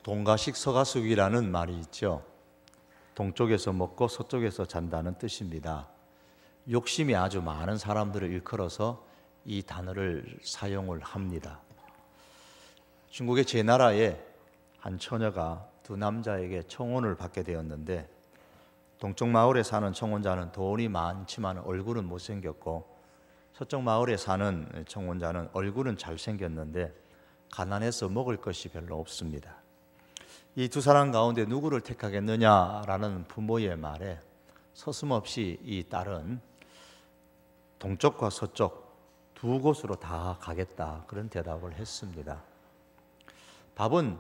동가식 서가숙이라는 말이 있죠. 동쪽에서 먹고 서쪽에서 잔다는 뜻입니다. 욕심이 아주 많은 사람들을 일컬어서 이 단어를 사용을 합니다. 중국의 제나라에 한 처녀가 두 남자에게 청혼을 받게 되었는데, 동쪽 마을에 사는 청혼자는 돈이 많지만 얼굴은 못생겼고, 서쪽 마을에 사는 청혼자는 얼굴은 잘생겼는데 가난해서 먹을 것이 별로 없습니다. 이 두 사람 가운데 누구를 택하겠느냐라는 부모의 말에 서슴없이 이 딸은 동쪽과 서쪽 두 곳으로 다 가겠다, 그런 대답을 했습니다. 밥은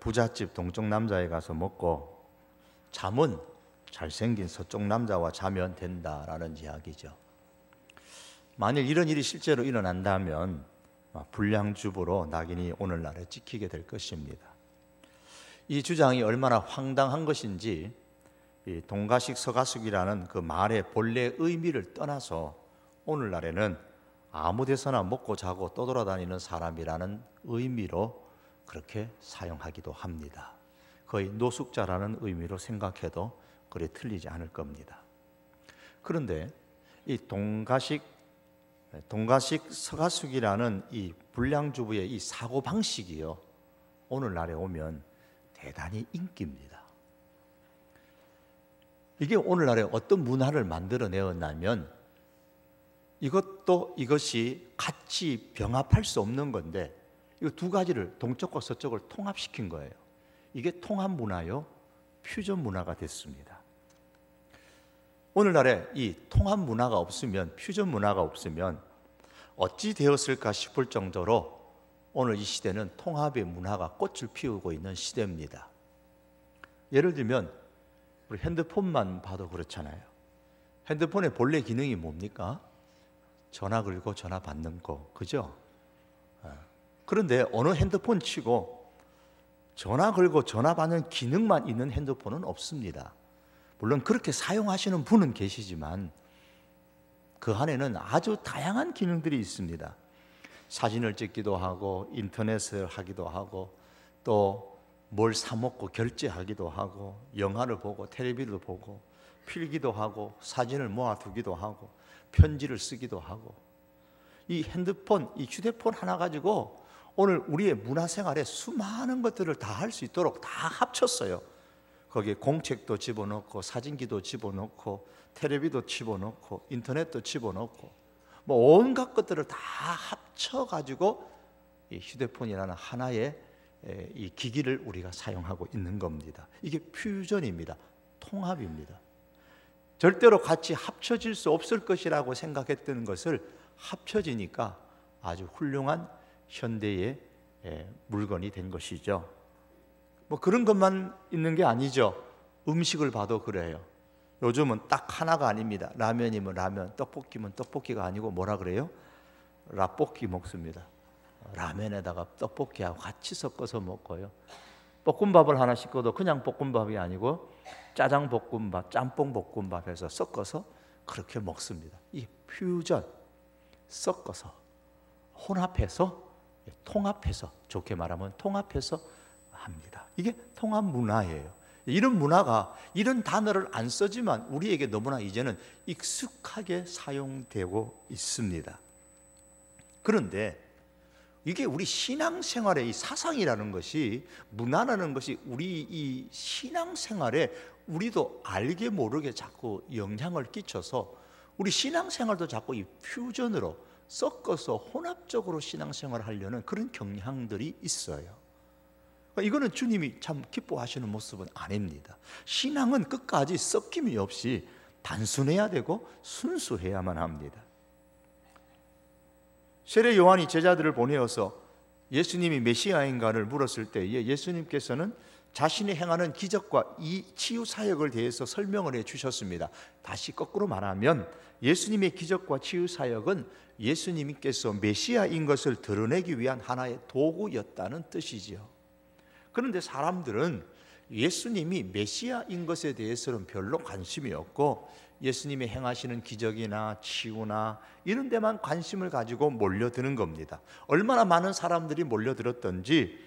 부잣집 동쪽 남자에 가서 먹고 잠은 잘생긴 서쪽 남자와 자면 된다라는 이야기죠. 만일 이런 일이 실제로 일어난다면 불량주부로 낙인이 오늘날에 찍히게 될 것입니다. 이 주장이 얼마나 황당한 것인지 이 동가식 서가숙이라는 그 말의 본래 의미를 떠나서 오늘날에는 아무 데서나 먹고 자고 떠돌아다니는 사람이라는 의미로 그렇게 사용하기도 합니다. 거의 노숙자라는 의미로 생각해도 그리 틀리지 않을 겁니다. 그런데 이 동가식 서가숙이라는 이 불량주부의 이 사고방식이요, 오늘날에 오면 대단히 인기입니다. 이게 오늘날에 어떤 문화를 만들어내었냐면, 이것이 같이 병합할 수 없는 건데, 이 두 가지를 동쪽과 서쪽을 통합시킨 거예요. 이게 통합 문화요, 퓨전 문화가 됐습니다. 오늘날에 이 통합 문화가 없으면, 퓨전 문화가 없으면 어찌 되었을까 싶을 정도로 오늘 이 시대는 통합의 문화가 꽃을 피우고 있는 시대입니다. 예를 들면 우리 핸드폰만 봐도 그렇잖아요. 핸드폰의 본래 기능이 뭡니까? 전화 걸고 전화 받는 거, 그죠? 그런데 어느 핸드폰 치고 전화 걸고 전화 받는 기능만 있는 핸드폰은 없습니다. 물론 그렇게 사용하시는 분은 계시지만 그 안에는 아주 다양한 기능들이 있습니다. 사진을 찍기도 하고, 인터넷을 하기도 하고, 또 뭘 사 먹고 결제하기도 하고, 영화를 보고, 텔레비를 보고, 필기도 하고, 사진을 모아두기도 하고, 편지를 쓰기도 하고. 이 핸드폰, 이 휴대폰 하나 가지고 오늘 우리의 문화생활에 수많은 것들을 다 할 수 있도록 다 합쳤어요. 거기에 공책도 집어넣고, 사진기도 집어넣고, 텔레비도 집어넣고, 인터넷도 집어넣고, 뭐 온갖 것들을 다 합쳐가지고 이 휴대폰이라는 하나의 이 기기를 우리가 사용하고 있는 겁니다. 이게 퓨전입니다. 통합입니다. 절대로 같이 합쳐질 수 없을 것이라고 생각했던 것을 합쳐지니까 아주 훌륭한 현대의 물건이 된 것이죠. 뭐 그런 것만 있는 게 아니죠. 음식을 봐도 그래요. 요즘은 딱 하나가 아닙니다. 라면이면 라면, 떡볶이면 떡볶이가 아니고 뭐라 그래요? 라볶이 먹습니다. 라면에다가 떡볶이하고 같이 섞어서 먹고요. 볶음밥을 하나 시켜도 그냥 볶음밥이 아니고 짜장 볶음밥, 짬뽕 볶음밥 해서 섞어서 그렇게 먹습니다. 이 퓨전, 섞어서 혼합해서, 통합해서, 좋게 말하면 통합해서 합니다. 이게 통합 문화예요. 이런 문화가, 이런 단어를 안 쓰지만 우리에게 너무나 이제는 익숙하게 사용되고 있습니다. 그런데 이게 우리 신앙생활의 이 사상이라는 것이, 문화라는 것이 우리 이 신앙생활에 우리도 알게 모르게 자꾸 영향을 끼쳐서 우리 신앙생활도 자꾸 이 퓨전으로 섞어서 혼합적으로 신앙생활을 하려는 그런 경향들이 있어요. 이거는 주님이 참 기뻐하시는 모습은 아닙니다. 신앙은 끝까지 섞임이 없이 단순해야 되고 순수해야만 합니다. 세례 요한이 제자들을 보내어서 예수님이 메시아인가를 물었을 때에 예수님께서는 자신이 행하는 기적과 이 치유 사역을 대해서 설명을 해 주셨습니다. 다시 거꾸로 말하면 예수님의 기적과 치유 사역은 예수님께서 메시아인 것을 드러내기 위한 하나의 도구였다는 뜻이지요. 그런데 사람들은 예수님이 메시아인 것에 대해서는 별로 관심이 없고 예수님이 행하시는 기적이나 치유나 이런 데만 관심을 가지고 몰려드는 겁니다. 얼마나 많은 사람들이 몰려들었던지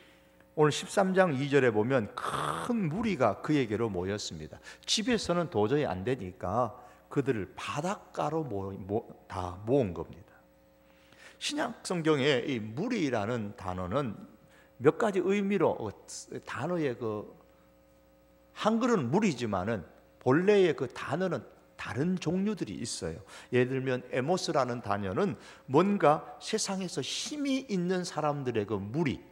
오늘 13장 2절에 보면 큰 무리가 그에게로 모였습니다. 집에서는 도저히 안 되니까 그들을 바닷가로 다 모은 겁니다. 신약 성경에 이 무리라는 단어는 몇 가지 의미로 단어의 한글은 무리지만은 본래의 그 단어는 다른 종류들이 있어요. 예를 들면 에모스라는 단어는 뭔가 세상에서 힘이 있는 사람들의 그 무리,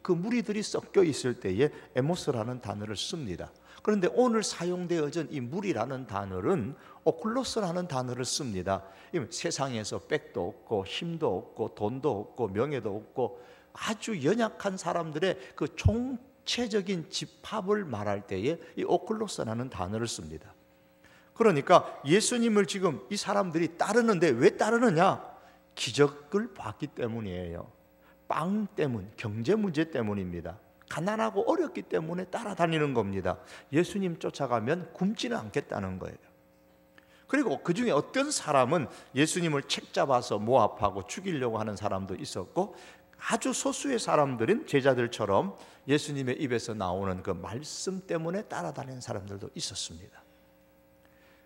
그 무리들이 섞여 있을 때에 에모스라는 단어를 씁니다. 그런데 오늘 사용되어진 이 무리라는 단어는 오클로스라는 단어를 씁니다. 세상에서 백도 없고 힘도 없고 돈도 없고 명예도 없고 아주 연약한 사람들의 그 총체적인 집합을 말할 때에 이 오클로스라는 단어를 씁니다. 그러니까 예수님을 지금 이 사람들이 따르는데 왜 따르느냐? 기적을 봤기 때문이에요. 빵 때문, 경제 문제 때문입니다. 가난하고 어렵기 때문에 따라다니는 겁니다. 예수님 쫓아가면 굶지는 않겠다는 거예요. 그리고 그 중에 어떤 사람은 예수님을 책잡아서 모압하고 죽이려고 하는 사람도 있었고, 아주 소수의 사람들은 제자들처럼 예수님의 입에서 나오는 그 말씀 때문에 따라다니는 사람들도 있었습니다.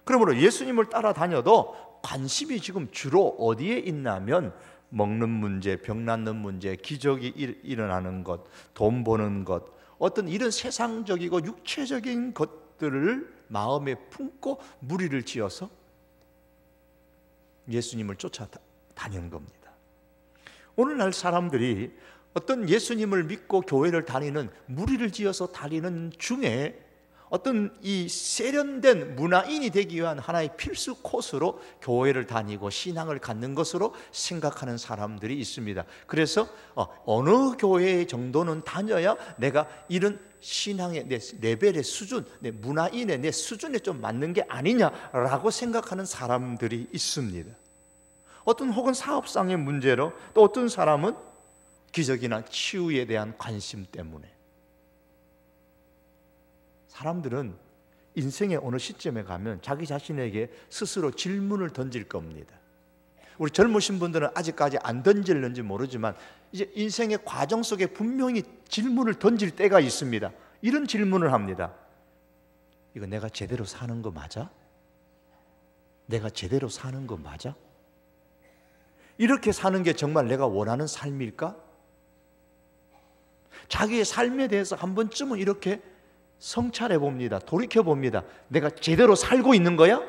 그러므로 예수님을 따라다녀도 관심이 지금 주로 어디에 있냐면 먹는 문제, 병 낫는 문제, 기적이 일어나는 것, 돈 버는 것, 어떤 이런 세상적이고 육체적인 것들을 마음에 품고 무리를 지어서 예수님을 쫓아다니는 겁니다. 오늘날 사람들이 어떤 예수님을 믿고 교회를 다니는, 무리를 지어서 다니는 중에 어떤 이 세련된 문화인이 되기 위한 하나의 필수 코스로 교회를 다니고 신앙을 갖는 것으로 생각하는 사람들이 있습니다. 그래서 어느 교회 정도는 다녀야 내가 이런 신앙의 내 레벨의 수준, 내 문화인의 내 수준에 좀 맞는 게 아니냐라고 생각하는 사람들이 있습니다. 어떤 혹은 사업상의 문제로, 또 어떤 사람은 기적이나 치유에 대한 관심 때문에. 사람들은 인생의 어느 시점에 가면 자기 자신에게 스스로 질문을 던질 겁니다. 우리 젊으신 분들은 아직까지 안 던질는지 모르지만 이제 인생의 과정 속에 분명히 질문을 던질 때가 있습니다. 이런 질문을 합니다. 이거 내가 제대로 사는 거 맞아? 내가 제대로 사는 거 맞아? 이렇게 사는 게 정말 내가 원하는 삶일까? 자기의 삶에 대해서 한 번쯤은 이렇게 성찰해 봅니다. 돌이켜 봅니다. 내가 제대로 살고 있는 거야?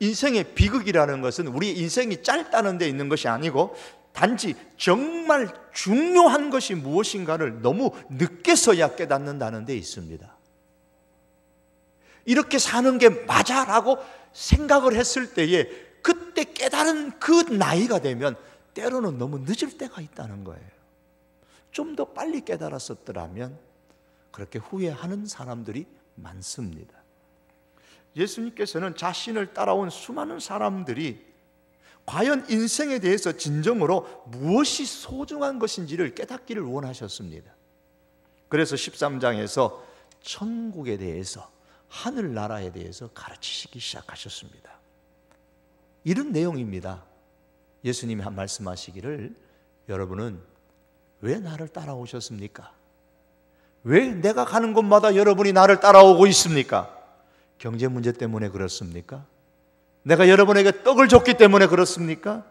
인생의 비극이라는 것은 우리 인생이 짧다는 데 있는 것이 아니고 단지 정말 중요한 것이 무엇인가를 너무 늦게서야 깨닫는다는 데 있습니다. 이렇게 사는 게 맞아라고 생각을 했을 때에 그때 깨달은 그 나이가 되면 때로는 너무 늦을 때가 있다는 거예요. 좀 더 빨리 깨달았었더라면 그렇게 후회하는 사람들이 많습니다. 예수님께서는 자신을 따라온 수많은 사람들이 과연 인생에 대해서 진정으로 무엇이 소중한 것인지를 깨닫기를 원하셨습니다. 그래서 13장에서 천국에 대해서, 하늘나라에 대해서 가르치시기 시작하셨습니다. 이런 내용입니다. 예수님이 말씀하시기를, 여러분은 왜 나를 따라오셨습니까? 왜 내가 가는 곳마다 여러분이 나를 따라오고 있습니까? 경제 문제 때문에 그렇습니까? 내가 여러분에게 떡을 줬기 때문에 그렇습니까?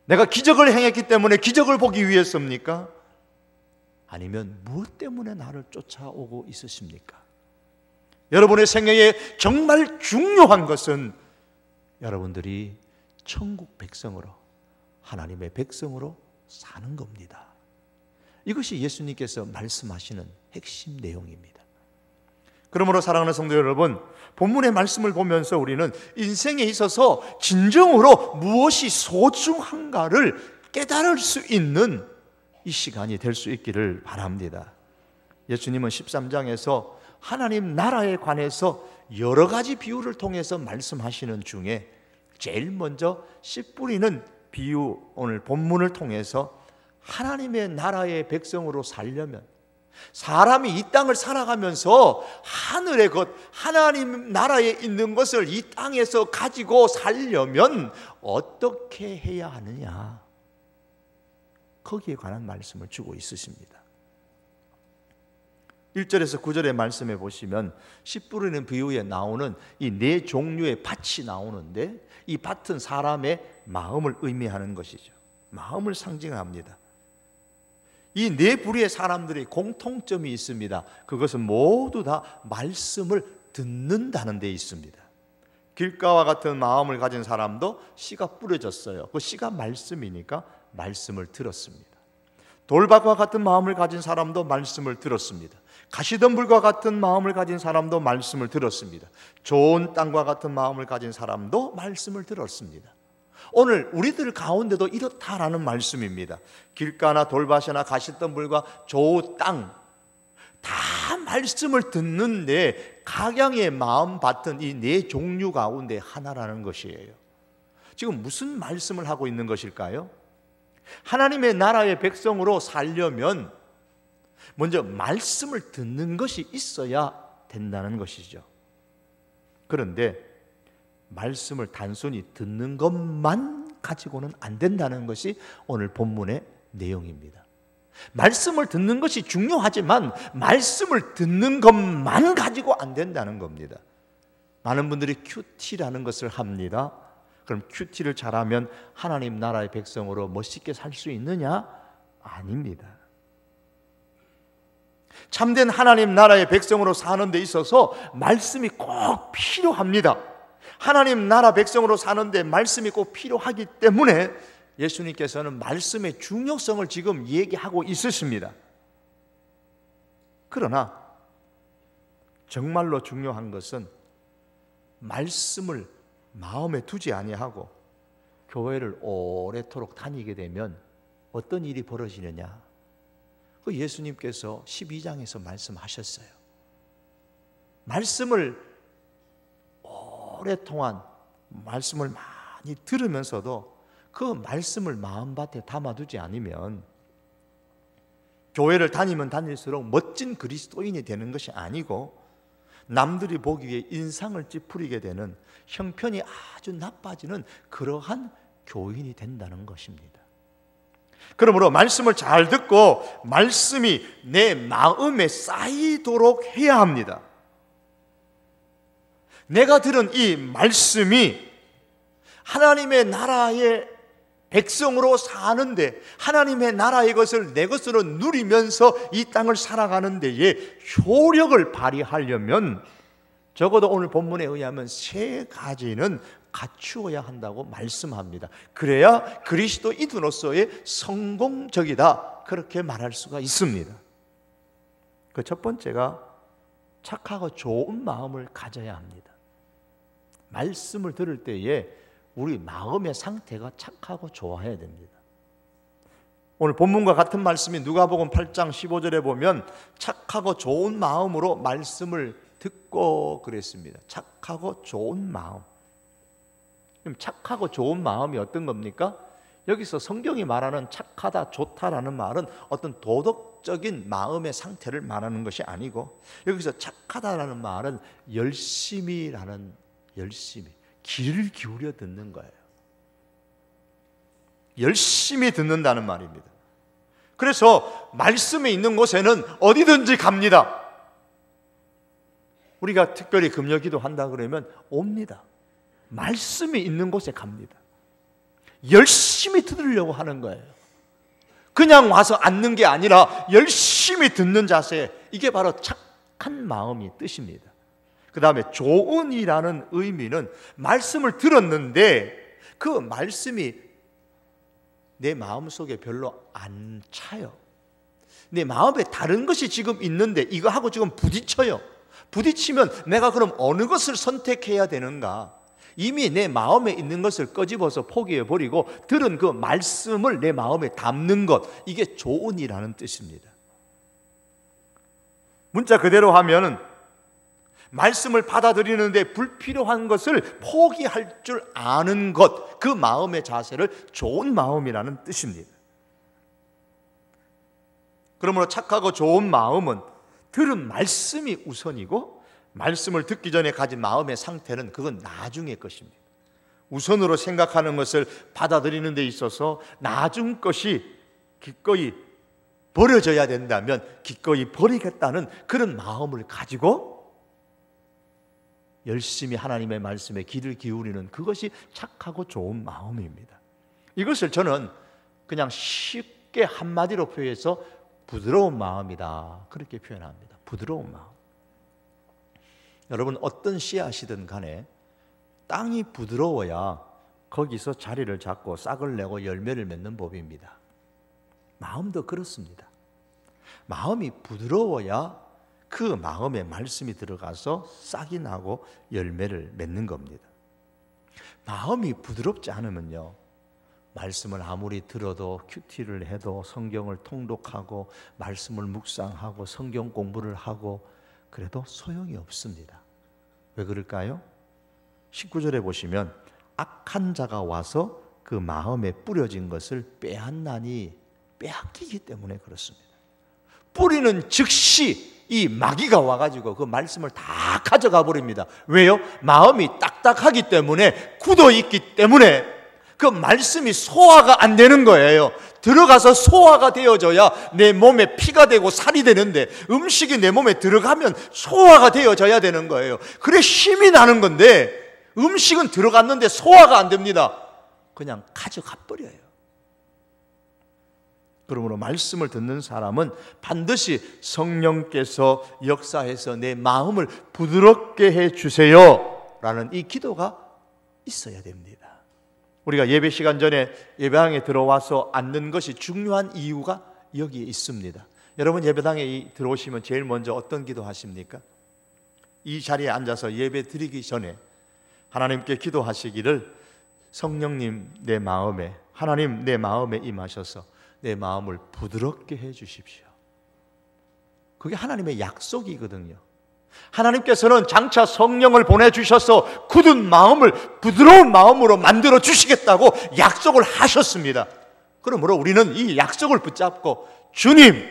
내가 기적을 행했기 때문에 기적을 보기 위해서입니까? 아니면 무엇 때문에 나를 쫓아오고 있으십니까? 여러분의 생애에 정말 중요한 것은 여러분들이 천국 백성으로, 하나님의 백성으로 사는 겁니다. 이것이 예수님께서 말씀하시는 핵심 내용입니다. 그러므로 사랑하는 성도 여러분, 본문의 말씀을 보면서 우리는 인생에 있어서 진정으로 무엇이 소중한가를 깨달을 수 있는 이 시간이 될 수 있기를 바랍니다. 예수님은 13장에서 하나님 나라에 관해서 여러 가지 비유를 통해서 말씀하시는 중에 제일 먼저 씨 뿌리는 비유, 오늘 본문을 통해서 하나님의 나라의 백성으로 살려면, 사람이 이 땅을 살아가면서 하늘의 것, 하나님 나라에 있는 것을 이 땅에서 가지고 살려면 어떻게 해야 하느냐, 거기에 관한 말씀을 주고 있으십니다. 1절에서 9절의 말씀에 보시면 씨 뿌리는 비유에 나오는 이 네 종류의 밭이 나오는데, 이 밭은 사람의 마음을 의미하는 것이죠. 마음을 상징합니다. 이 네 부류의 사람들이 공통점이 있습니다. 그것은 모두 다 말씀을 듣는다는 데 있습니다. 길가와 같은 마음을 가진 사람도 씨가 뿌려졌어요. 그 씨가 말씀이니까 말씀을 들었습니다. 돌밭과 같은 마음을 가진 사람도 말씀을 들었습니다. 가시덤불과 같은 마음을 가진 사람도 말씀을 들었습니다. 좋은 땅과 같은 마음을 가진 사람도 말씀을 들었습니다. 오늘 우리들 가운데도 이렇다라는 말씀입니다. 길가나 돌밭이나 가시덤불과 좋은 땅, 다 말씀을 듣는데 각양의 마음밭은 이 네 종류 가운데 하나라는 것이에요. 지금 무슨 말씀을 하고 있는 것일까요? 하나님의 나라의 백성으로 살려면 먼저 말씀을 듣는 것이 있어야 된다는 것이죠. 그런데 말씀을 단순히 듣는 것만 가지고는 안 된다는 것이 오늘 본문의 내용입니다. 말씀을 듣는 것이 중요하지만 말씀을 듣는 것만 가지고 안 된다는 겁니다. 많은 분들이 큐티라는 것을 합니다. 그럼 큐티를 잘하면 하나님 나라의 백성으로 멋있게 살 수 있느냐? 아닙니다. 참된 하나님 나라의 백성으로 사는 데 있어서 말씀이 꼭 필요합니다. 하나님 나라 백성으로 사는데 말씀이 꼭 필요하기 때문에 예수님께서는 말씀의 중요성을 지금 얘기하고 있으십니다. 그러나 정말로 중요한 것은 말씀을 마음에 두지 아니하고 교회를 오래도록 다니게 되면 어떤 일이 벌어지느냐? 그 예수님께서 12장에서 말씀하셨어요. 말씀을 오랫동안 말씀을 많이 들으면서도 그 말씀을 마음밭에 담아두지 않으면 교회를 다니면 다닐수록 멋진 그리스도인이 되는 것이 아니고 남들이 보기에 인상을 찌푸리게 되는, 형편이 아주 나빠지는 그러한 교인이 된다는 것입니다. 그러므로 말씀을 잘 듣고 말씀이 내 마음에 쌓이도록 해야 합니다. 내가 들은 이 말씀이 하나님의 나라의 백성으로 사는데, 하나님의 나라의 것을 내 것으로 누리면서 이 땅을 살아가는 데에 효력을 발휘하려면 적어도 오늘 본문에 의하면 3가지는 갖추어야 한다고 말씀합니다. 그래야 그리스도인으로서의 성공적이다, 그렇게 말할 수가 있습니다. 그 첫 번째가 착하고 좋은 마음을 가져야 합니다. 말씀을 들을 때에 우리 마음의 상태가 착하고 좋아야 됩니다. 오늘 본문과 같은 말씀이 누가복음 8장 15절에 보면 착하고 좋은 마음으로 말씀을 듣고 그랬습니다. 착하고 좋은 마음. 그럼 착하고 좋은 마음이 어떤 겁니까? 여기서 성경이 말하는 착하다, 좋다라는 말은 어떤 도덕적인 마음의 상태를 말하는 것이 아니고, 여기서 착하다라는 말은 열심히라는, 열심히 귀를 기울여 듣는 거예요. 열심히 듣는다는 말입니다. 그래서 말씀이 있는 곳에는 어디든지 갑니다. 우리가 특별히 금요기도 한다 그러면 옵니다. 말씀이 있는 곳에 갑니다. 열심히 들으려고 하는 거예요. 그냥 와서 앉는 게 아니라 열심히 듣는 자세, 이게 바로 착한 마음이 뜻입니다. 그 다음에 좋은이라는 의미는 말씀을 들었는데 그 말씀이 내 마음속에 별로 안 차요. 내 마음에 다른 것이 지금 있는데 이거하고 지금 부딪혀요. 부딪히면 내가 그럼 어느 것을 선택해야 되는가? 이미 내 마음에 있는 것을 꺼집어서 포기해버리고 들은 그 말씀을 내 마음에 담는 것, 이게 좋은이라는 뜻입니다. 문자 그대로 하면은 말씀을 받아들이는데 불필요한 것을 포기할 줄 아는 것, 그 마음의 자세를 좋은 마음이라는 뜻입니다. 그러므로 착하고 좋은 마음은 들은 말씀이 우선이고, 말씀을 듣기 전에 가진 마음의 상태는 그건 나중의 것입니다. 우선으로 생각하는 것을 받아들이는 데 있어서 나중 것이 기꺼이 버려져야 된다면 기꺼이 버리겠다는 그런 마음을 가지고 열심히 하나님의 말씀에 귀를 기울이는 그것이 착하고 좋은 마음입니다. 이것을 저는 그냥 쉽게 한마디로 표현해서 부드러운 마음이다, 그렇게 표현합니다. 부드러운 마음. 여러분, 어떤 씨앗이든 간에 땅이 부드러워야 거기서 자리를 잡고 싹을 내고 열매를 맺는 법입니다. 마음도 그렇습니다. 마음이 부드러워야 그 마음에 말씀이 들어가서 싹이 나고 열매를 맺는 겁니다. 마음이 부드럽지 않으면요, 말씀을 아무리 들어도 큐티를 해도 성경을 통독하고 말씀을 묵상하고 성경 공부를 하고 그래도 소용이 없습니다. 왜 그럴까요? 19절에 보시면 악한 자가 와서 그 마음에 뿌려진 것을 빼앗기기 때문에 그렇습니다. 뿌리는 즉시 이 마귀가 와가지고 그 말씀을 다 가져가 버립니다. 왜요? 마음이 딱딱하기 때문에, 굳어있기 때문에 그 말씀이 소화가 안 되는 거예요. 들어가서 소화가 되어져야 내 몸에 피가 되고 살이 되는데, 음식이 내 몸에 들어가면 소화가 되어져야 되는 거예요. 그래 힘이 나는 건데 음식은 들어갔는데 소화가 안 됩니다. 그냥 가져가 버려요. 그러므로 말씀을 듣는 사람은 반드시 성령께서 역사해서 내 마음을 부드럽게 해주세요 라는 이 기도가 있어야 됩니다. 우리가 예배 시간 전에 예배당에 들어와서 앉는 것이 중요한 이유가 여기에 있습니다. 여러분, 예배당에 들어오시면 제일 먼저 어떤 기도 하십니까? 이 자리에 앉아서 예배 드리기 전에 하나님께 기도하시기를, 성령님 내 마음에, 하나님 내 마음에 임하셔서 내 마음을 부드럽게 해 주십시오. 그게 하나님의 약속이거든요. 하나님께서는 장차 성령을 보내주셔서 굳은 마음을 부드러운 마음으로 만들어 주시겠다고 약속을 하셨습니다. 그러므로 우리는 이 약속을 붙잡고, 주님,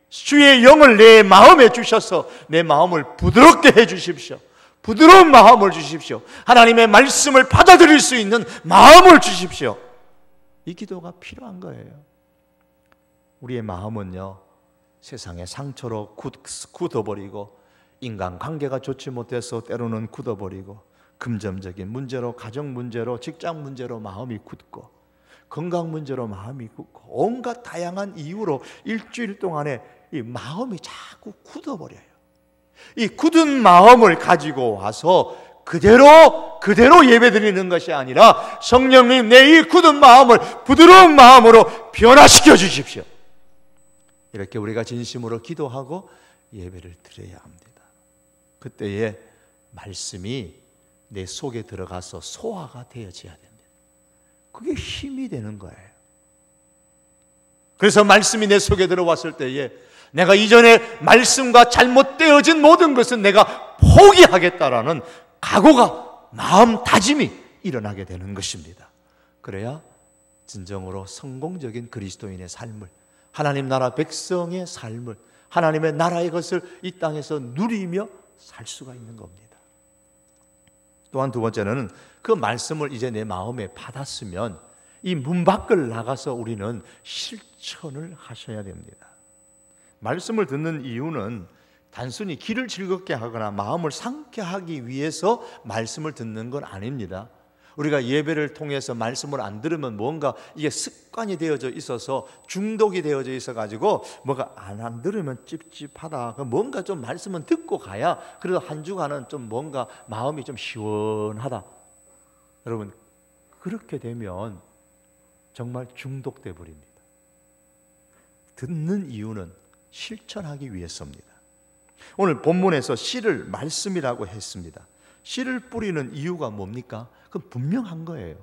주의 영을 내 마음에 주셔서 내 마음을 부드럽게 해 주십시오. 부드러운 마음을 주십시오. 하나님의 말씀을 받아들일 수 있는 마음을 주십시오. 이 기도가 필요한 거예요. 우리의 마음은요, 세상의 상처로 굳어버리고, 인간관계가 좋지 못해서 때로는 굳어버리고, 금전적인 문제로, 가정 문제로, 직장 문제로 마음이 굳고, 건강 문제로 마음이 굳고, 온갖 다양한 이유로 일주일 동안에 이 마음이 자꾸 굳어버려요. 이 굳은 마음을 가지고 와서 그대로 예배드리는 것이 아니라, 성령님 내 이 굳은 마음을 부드러운 마음으로 변화시켜 주십시오. 이렇게 우리가 진심으로 기도하고 예배를 드려야 합니다. 그때에 말씀이 내 속에 들어가서 소화가 되어져야 됩니다. 그게 힘이 되는 거예요. 그래서 말씀이 내 속에 들어왔을 때에 내가 이전에 말씀과 잘못되어진 모든 것은 내가 포기하겠다라는 각오가, 마음 다짐이 일어나게 되는 것입니다. 그래야 진정으로 성공적인 그리스도인의 삶을, 하나님 나라 백성의 삶을, 하나님의 나라의 것을 이 땅에서 누리며 살 수가 있는 겁니다. 또한 두 번째는 그 말씀을 이제 내 마음에 받았으면 이 문 밖을 나가서 우리는 실천을 하셔야 됩니다. 말씀을 듣는 이유는 단순히 귀를 즐겁게 하거나 마음을 상쾌하기 위해서 말씀을 듣는 건 아닙니다. 우리가 예배를 통해서 말씀을 안 들으면 뭔가 이게 습관이 되어져 있어서, 중독이 되어져 있어가지고 뭐가 안 들으면 찝찝하다, 뭔가 좀 말씀은 듣고 가야 그래도 한 주간은 좀 뭔가 마음이 좀 시원하다. 여러분, 그렇게 되면 정말 중독돼 버립니다. 듣는 이유는 실천하기 위해서입니다. 오늘 본문에서 씨를 말씀이라고 했습니다. 씨를 뿌리는 이유가 뭡니까? 그건 분명한 거예요.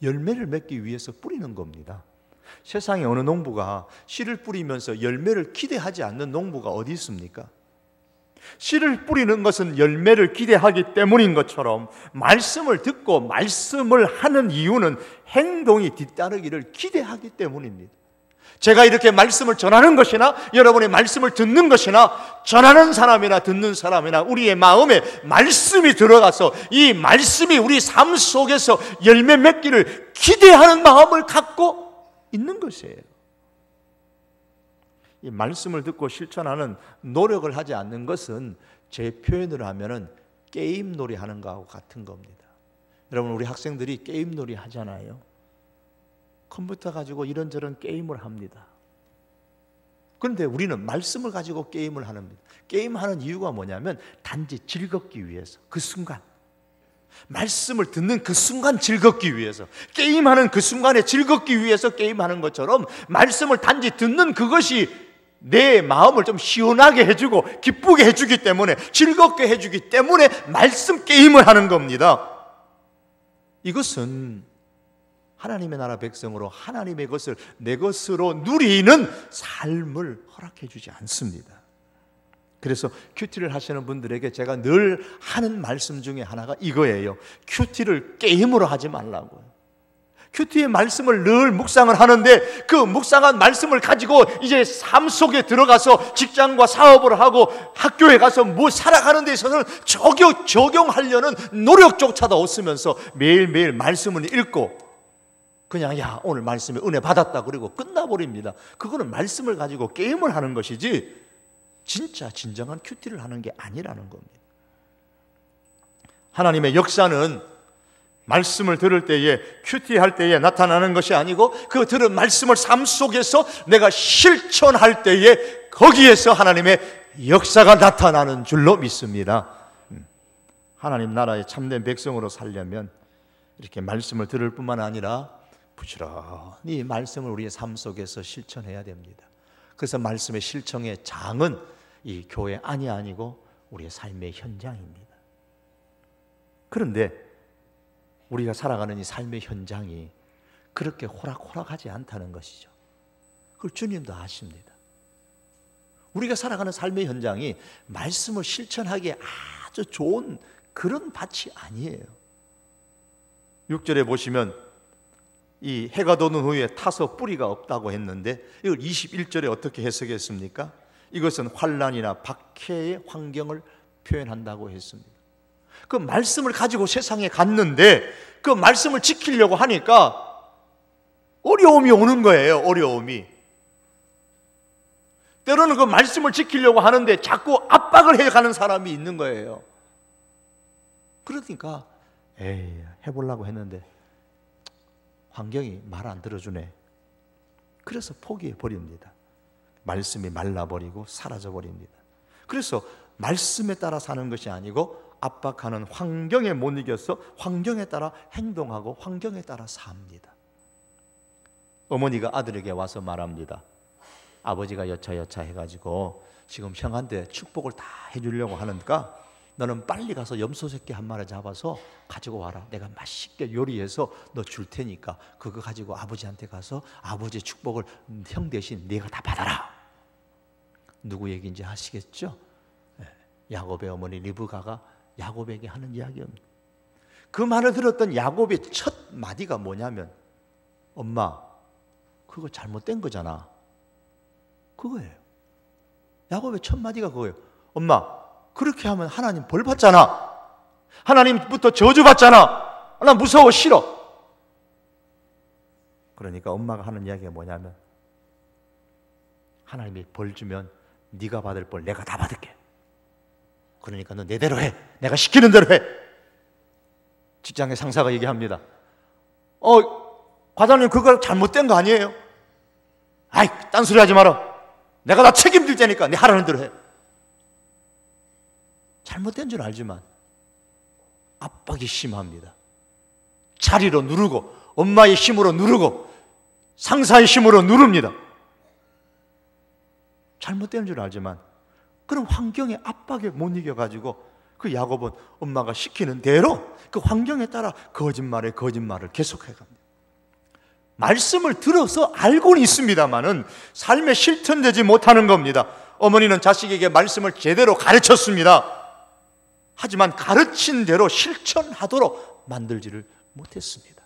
열매를 맺기 위해서 뿌리는 겁니다. 세상에 어느 농부가 씨를 뿌리면서 열매를 기대하지 않는 농부가 어디 있습니까? 씨를 뿌리는 것은 열매를 기대하기 때문인 것처럼, 말씀을 듣고 말씀을 하는 이유는 행동이 뒤따르기를 기대하기 때문입니다. 제가 이렇게 말씀을 전하는 것이나 여러분의 말씀을 듣는 것이나, 전하는 사람이나 듣는 사람이나 우리의 마음에 말씀이 들어가서 이 말씀이 우리 삶 속에서 열매 맺기를 기대하는 마음을 갖고 있는 것이에요. 이 말씀을 듣고 실천하는 노력을 하지 않는 것은 제 표현으로 하면은 게임놀이 하는 거하고 같은 겁니다. 여러분, 우리 학생들이 게임놀이 하잖아요. 컴퓨터 가지고 이런저런 게임을 합니다. 그런데 우리는 말씀을 가지고 게임을 하는 겁니다. 게임하는 이유가 뭐냐면 단지 즐겁기 위해서, 그 순간 말씀을 듣는 그 순간 즐겁기 위해서, 게임하는 그 순간에 즐겁기 위해서 게임하는 것처럼 말씀을 단지 듣는 그것이 내 마음을 좀 시원하게 해주고 기쁘게 해주기 때문에, 즐겁게 해주기 때문에 말씀 게임을 하는 겁니다. 이것은 하나님의 나라 백성으로 하나님의 것을 내 것으로 누리는 삶을 허락해 주지 않습니다. 그래서 큐티를 하시는 분들에게 제가 늘 하는 말씀 중에 하나가 이거예요. 큐티를 게임으로 하지 말라고요. 큐티의 말씀을 늘 묵상을 하는데 그 묵상한 말씀을 가지고 이제 삶 속에 들어가서 직장과 사업을 하고 학교에 가서 뭐 살아가는 데 있어서는 적용하려는 노력조차도 없으면서 매일매일 말씀을 읽고 그냥 야 오늘 말씀에 은혜 받았다 그리고 끝나버립니다. 그거는 말씀을 가지고 게임을 하는 것이지 진짜 진정한 큐티를 하는 게 아니라는 겁니다. 하나님의 역사는 말씀을 들을 때에, 큐티할 때에 나타나는 것이 아니고 그 들은 말씀을 삶 속에서 내가 실천할 때에 거기에서 하나님의 역사가 나타나는 줄로 믿습니다. 하나님 나라의 참된 백성으로 살려면 이렇게 말씀을 들을 뿐만 아니라 부지런히 말씀을 우리의 삶 속에서 실천해야 됩니다. 그래서 말씀의 실천의 장은 이 교회 안이 아니고 우리의 삶의 현장입니다. 그런데 우리가 살아가는 이 삶의 현장이 그렇게 호락호락하지 않다는 것이죠. 그걸 주님도 아십니다. 우리가 살아가는 삶의 현장이 말씀을 실천하기에 아주 좋은 그런 밭이 아니에요. 6절에 보시면 이 해가 도는 후에 타서 뿌리가 없다고 했는데 이걸 21절에 어떻게 해석했습니까? 이것은 환난이나 박해의 환경을 표현한다고 했습니다. 그 말씀을 가지고 세상에 갔는데 그 말씀을 지키려고 하니까 어려움이 오는 거예요. 어려움이. 때로는 그 말씀을 지키려고 하는데 자꾸 압박을 해가는 사람이 있는 거예요. 그러니까 해보려고 했는데 환경이 말 안 들어주네. 그래서 포기해버립니다. 말씀이 말라버리고 사라져버립니다. 그래서 말씀에 따라 사는 것이 아니고 압박하는 환경에 못 이겨서 환경에 따라 행동하고 환경에 따라 삽니다. 어머니가 아들에게 와서 말합니다. 아버지가 여차여차 해가지고 지금 형한테 축복을 다 해주려고 하니까 너는 빨리 가서 염소 새끼 한 마리 잡아서 가지고 와라. 내가 맛있게 요리해서 너 줄 테니까 그거 가지고 아버지한테 가서 아버지의 축복을 형 대신 네가 다 받아라. 누구 얘기인지 아시겠죠? 야곱의 어머니 리브가가 야곱에게 하는 이야기입니다. 그 말을 들었던 야곱의 첫 마디가 뭐냐면 엄마 그거 잘못된 거잖아. 그거예요. 야곱의 첫 마디가 그거예요. 엄마 그렇게 하면 하나님 벌 받잖아. 하나님부터 저주 받잖아. 나 무서워 싫어. 그러니까 엄마가 하는 이야기가 뭐냐면 하나님이 벌 주면 네가 받을 벌 내가 다 받을게. 그러니까 너 내대로 해. 내가 시키는 대로 해. 직장의 상사가 얘기합니다. 과장님 그거 잘못된 거 아니에요? 아이 딴소리 하지 마라. 내가 다 책임질 테니까 네 하라는 대로 해. 잘못된 줄 알지만 압박이 심합니다. 자리로 누르고 엄마의 힘으로 누르고 상사의 힘으로 누릅니다. 잘못된 줄 알지만 그런 환경의 압박에 못 이겨가지고 그 야곱은 엄마가 시키는 대로 그 환경에 따라 거짓말을 계속해갑니다. 말씀을 들어서 알고는 있습니다마는 삶에 실천되지 못하는 겁니다. 어머니는 자식에게 말씀을 제대로 가르쳤습니다. 하지만 가르친 대로 실천하도록 만들지를 못했습니다.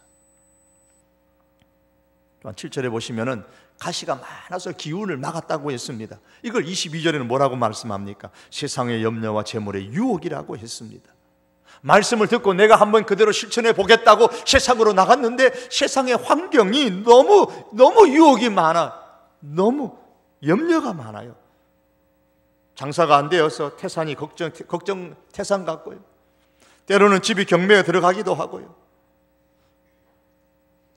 7절에 보시면은 가시가 많아서 기운을 막았다고 했습니다. 이걸 22절에는 뭐라고 말씀합니까? 세상의 염려와 재물의 유혹이라고 했습니다. 말씀을 듣고 내가 한번 그대로 실천해 보겠다고 세상으로 나갔는데 세상의 환경이 너무 유혹이 많아. 너무 염려가 많아요. 장사가 안 되어서 태산이 걱정 태산 같고요. 때로는 집이 경매에 들어가기도 하고요.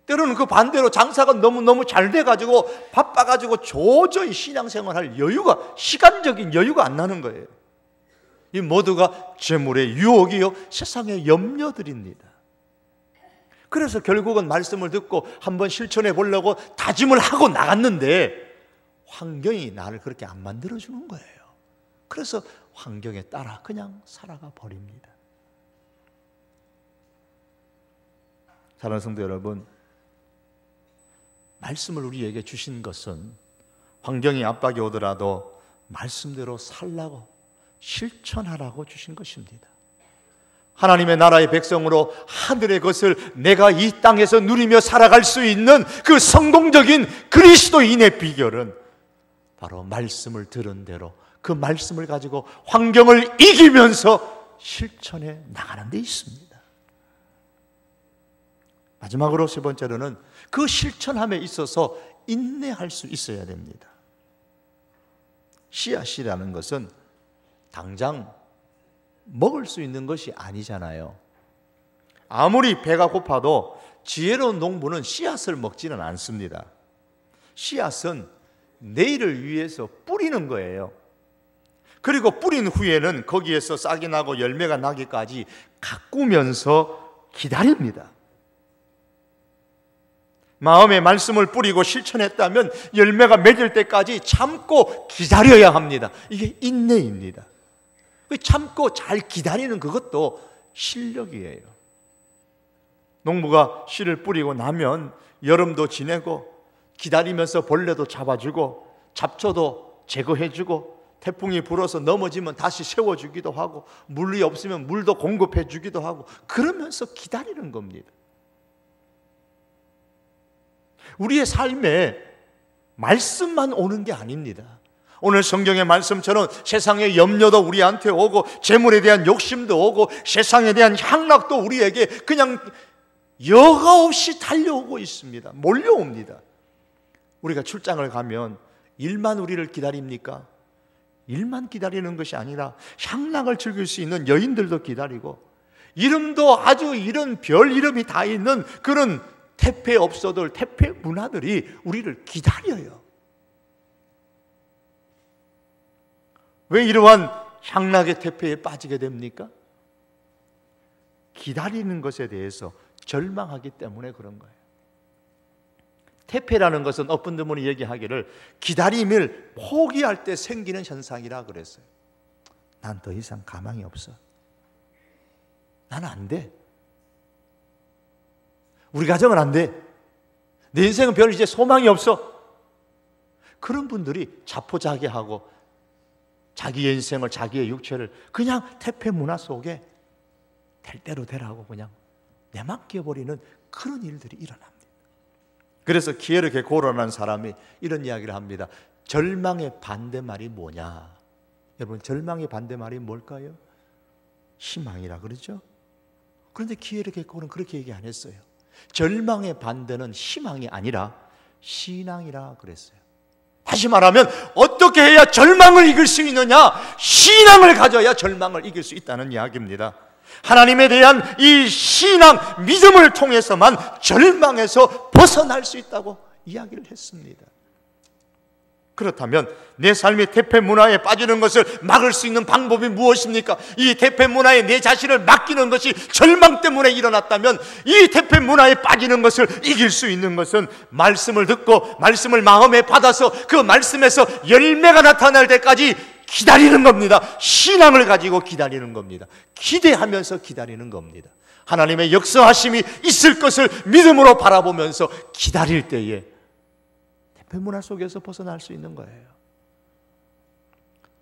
때로는 그 반대로 장사가 너무너무 잘 돼가지고 바빠가지고 도저히 신앙생활할 여유가, 시간적인 여유가 안 나는 거예요. 이 모두가 재물의 유혹이요, 세상의 염려들입니다. 그래서 결국은 말씀을 듣고 한번 실천해 보려고 다짐을 하고 나갔는데 환경이 나를 그렇게 안 만들어주는 거예요. 그래서 환경에 따라 그냥 살아가 버립니다. 사랑하는 성도 여러분, 말씀을 우리에게 주신 것은 환경이 압박이 오더라도 말씀대로 살라고, 실천하라고 주신 것입니다. 하나님의 나라의 백성으로 하늘의 것을 내가 이 땅에서 누리며 살아갈 수 있는 그 성공적인 그리스도인의 비결은 바로 말씀을 들은 대로 그 말씀을 가지고 환경을 이기면서 실천해 나가는 데 있습니다. 마지막으로 세 번째로는 그 실천함에 있어서 인내할 수 있어야 됩니다. 씨앗이라는 것은 당장 먹을 수 있는 것이 아니잖아요. 아무리 배가 고파도 지혜로운 농부는 씨앗을 먹지는 않습니다. 씨앗은 내일을 위해서 뿌리는 거예요. 그리고 뿌린 후에는 거기에서 싹이 나고 열매가 나기까지 가꾸면서 기다립니다. 마음의 말씀을 뿌리고 실천했다면 열매가 맺을 때까지 참고 기다려야 합니다. 이게 인내입니다. 참고 잘 기다리는 그것도 실력이에요. 농부가 씨를 뿌리고 나면 여름도 지내고 기다리면서 벌레도 잡아주고 잡초도 제거해주고 태풍이 불어서 넘어지면 다시 세워주기도 하고 물이 없으면 물도 공급해주기도 하고 그러면서 기다리는 겁니다. 우리의 삶에 말씀만 오는 게 아닙니다. 오늘 성경의 말씀처럼 세상의 염려도 우리한테 오고 재물에 대한 욕심도 오고 세상에 대한 향락도 우리에게 그냥 여과 없이 달려오고 있습니다. 몰려옵니다. 우리가 출장을 가면 일만 우리를 기다립니까? 일만 기다리는 것이 아니라 향락을 즐길 수 있는 여인들도 기다리고 이름도 아주 이런 별 이름이 다 있는 그런 태폐 업소들, 태폐 문화들이 우리를 기다려요. 왜 이러한 향락의 태폐에 빠지게 됩니까? 기다리는 것에 대해서 절망하기 때문에 그런 거예요. 태폐라는 것은 어떤 분들이 얘기하기를 기다림을 포기할 때 생기는 현상이라 그랬어요. 난 더 이상 가망이 없어. 나는 안 돼. 우리 가정은 안 돼. 내 인생은 별 이제 소망이 없어. 그런 분들이 자포자기하고 자기의 인생을, 자기의 육체를 그냥 태폐 문화 속에 될 대로 되라고 그냥 내맡겨버리는 그런 일들이 일어납니다. 그래서 키에르케 고르라는 사람이 이런 이야기를 합니다. 절망의 반대말이 뭐냐? 여러분, 절망의 반대말이 뭘까요? 희망이라 그러죠? 그런데 키에르케 고르는 그렇게 얘기 안 했어요. 절망의 반대는 희망이 아니라 신앙이라 그랬어요. 다시 말하면 어떻게 해야 절망을 이길 수 있느냐? 신앙을 가져야 절망을 이길 수 있다는 이야기입니다. 하나님에 대한 이 신앙, 믿음을 통해서만 절망에서 벗어날 수 있다고 이야기를 했습니다. 그렇다면 내 삶의 태폐 문화에 빠지는 것을 막을 수 있는 방법이 무엇입니까? 이 태폐 문화에 내 자신을 맡기는 것이 절망 때문에 일어났다면 이 태폐 문화에 빠지는 것을 이길 수 있는 것은 말씀을 듣고 말씀을 마음에 받아서 그 말씀에서 열매가 나타날 때까지 기다리는 겁니다. 신앙을 가지고 기다리는 겁니다. 기대하면서 기다리는 겁니다. 하나님의 역사하심이 있을 것을 믿음으로 바라보면서 기다릴 때에 태폐 문화 속에서 벗어날 수 있는 거예요.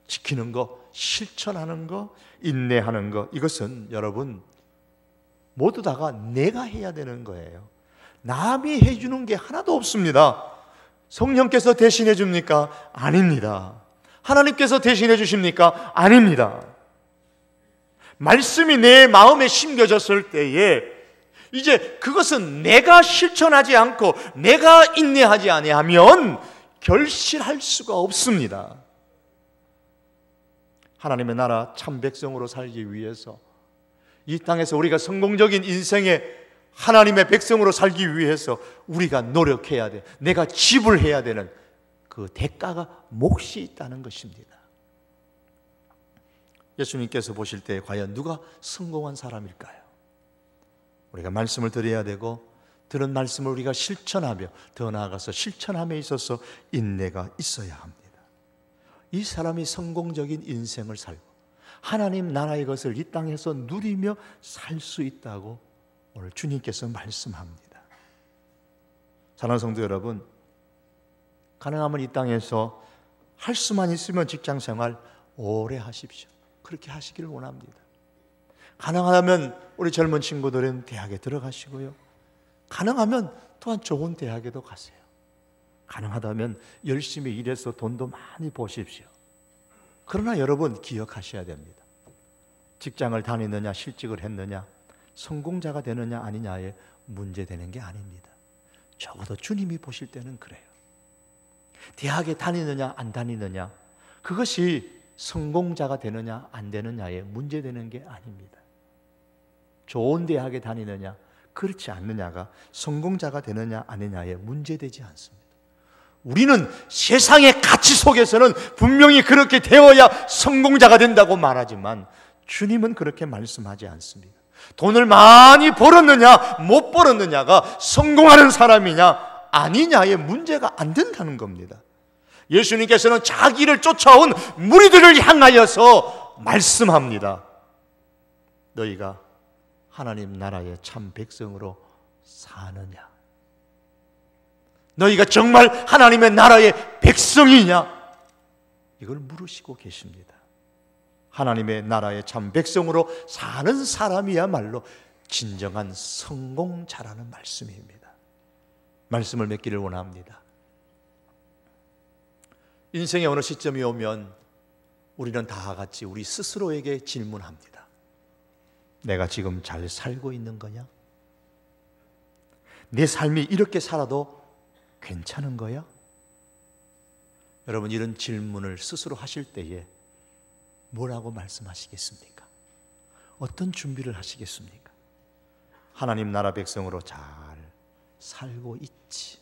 지키는 거, 실천하는 거, 인내하는 거, 이것은 여러분 모두 다가 내가 해야 되는 거예요. 남이 해주는 게 하나도 없습니다. 성령께서 대신해 줍니까? 아닙니다. 하나님께서 대신해 주십니까? 아닙니다. 말씀이 내 마음에 심겨졌을 때에 이제 그것은 내가 실천하지 않고 내가 인내하지 아니하면 결실할 수가 없습니다. 하나님의 나라 참 백성으로 살기 위해서, 이 땅에서 우리가 성공적인 인생의 하나님의 백성으로 살기 위해서 우리가 노력해야 돼. 내가 지불해야 되는 그 대가가 몫이 있다는 것입니다. 예수님께서 보실 때 과연 누가 성공한 사람일까요? 우리가 말씀을 드려야 되고, 들은 말씀을 우리가 실천하며, 더 나아가서 실천함에 있어서 인내가 있어야 합니다. 이 사람이 성공적인 인생을 살고 하나님 나라의 것을 이 땅에서 누리며 살 수 있다고 오늘 주님께서 말씀합니다. 사랑하는 성도 여러분, 가능하면 이 땅에서 할 수만 있으면 직장생활 오래 하십시오. 그렇게 하시기를 원합니다. 가능하다면 우리 젊은 친구들은 대학에 들어가시고요, 가능하면 또한 좋은 대학에도 가세요. 가능하다면 열심히 일해서 돈도 많이 버십시오. 그러나 여러분 기억하셔야 됩니다. 직장을 다니느냐 실직을 했느냐 성공자가 되느냐 아니냐에 문제되는 게 아닙니다. 적어도 주님이 보실 때는 그래요. 대학에 다니느냐 안 다니느냐, 그것이 성공자가 되느냐 안 되느냐에 문제되는 게 아닙니다. 좋은 대학에 다니느냐 그렇지 않느냐가 성공자가 되느냐 아니냐에 문제되지 않습니다. 우리는 세상의 가치 속에서는 분명히 그렇게 되어야 성공자가 된다고 말하지만 주님은 그렇게 말씀하지 않습니다. 돈을 많이 벌었느냐 못 벌었느냐가 성공하는 사람이냐 아니냐의 문제가 안 된다는 겁니다. 예수님께서는 자기를 쫓아온 무리들을 향하여서 말씀합니다. 너희가 하나님 나라의 참 백성으로 사느냐? 너희가 정말 하나님의 나라의 백성이냐? 이걸 물으시고 계십니다. 하나님의 나라의 참 백성으로 사는 사람이야말로 진정한 성공자라는 말씀입니다. 말씀을 맺기를 원합니다. 인생의 어느 시점이 오면 우리는 다 같이 우리 스스로에게 질문합니다. 내가 지금 잘 살고 있는 거냐? 내 삶이 이렇게 살아도 괜찮은 거야? 여러분, 이런 질문을 스스로 하실 때에 뭐라고 말씀하시겠습니까? 어떤 준비를 하시겠습니까? 하나님 나라 백성으로 잘 살고 있지,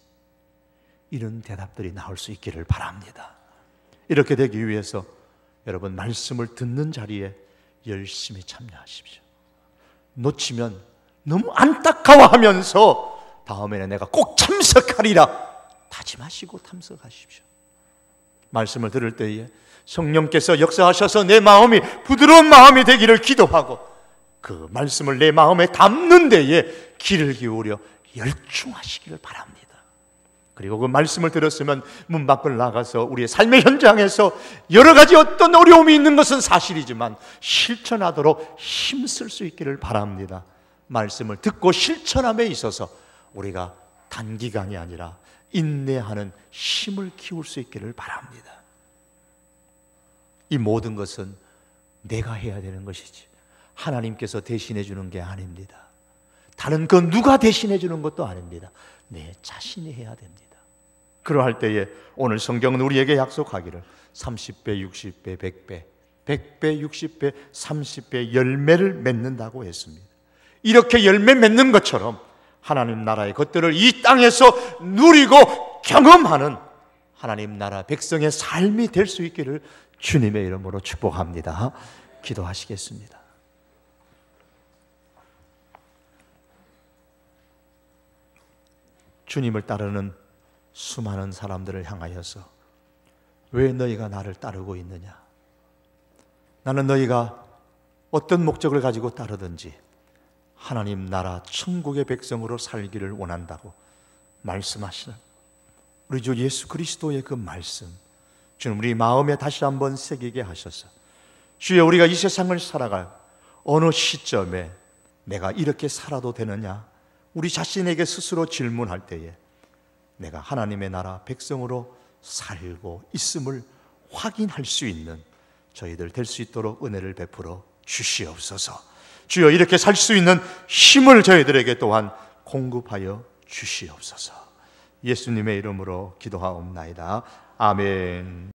이런 대답들이 나올 수 있기를 바랍니다. 이렇게 되기 위해서 여러분 말씀을 듣는 자리에 열심히 참여하십시오. 놓치면 너무 안타까워하면서 다음에는 내가 꼭 참석하리라 다짐하시고 참석하십시오. 말씀을 들을 때에 성령께서 역사하셔서 내 마음이 부드러운 마음이 되기를 기도하고 그 말씀을 내 마음에 담는 데에 귀를 기울여 열중하시기를 바랍니다. 그리고 그 말씀을 들었으면 문 밖을 나가서 우리의 삶의 현장에서 여러 가지 어떤 어려움이 있는 것은 사실이지만 실천하도록 힘쓸 수 있기를 바랍니다. 말씀을 듣고 실천함에 있어서 우리가 단기간이 아니라 인내하는 힘을 키울 수 있기를 바랍니다. 이 모든 것은 내가 해야 되는 것이지 하나님께서 대신해 주는 게 아닙니다. 다른 그 누가 대신해 주는 것도 아닙니다. 내 자신이 해야 됩니다. 그러할 때에 오늘 성경은 우리에게 약속하기를 30배, 60배, 100배, 100배, 60배, 30배 열매를 맺는다고 했습니다. 이렇게 열매 맺는 것처럼 하나님 나라의 것들을 이 땅에서 누리고 경험하는 하나님 나라 백성의 삶이 될 수 있기를 주님의 이름으로 축복합니다. 기도하시겠습니다. 주님을 따르는 수많은 사람들을 향하여서 왜 너희가 나를 따르고 있느냐? 나는 너희가 어떤 목적을 가지고 따르든지 하나님 나라 천국의 백성으로 살기를 원한다고 말씀하시는 우리 주 예수 그리스도의 그 말씀, 주님 우리 마음에 다시 한번 새기게 하셔서 주여, 우리가 이 세상을 살아갈 어느 시점에 내가 이렇게 살아도 되느냐, 우리 자신에게 스스로 질문할 때에 내가 하나님의 나라 백성으로 살고 있음을 확인할 수 있는 저희들 될 수 있도록 은혜를 베풀어 주시옵소서. 주여, 이렇게 살 수 있는 힘을 저희들에게 또한 공급하여 주시옵소서. 예수님의 이름으로 기도하옵나이다. 아멘.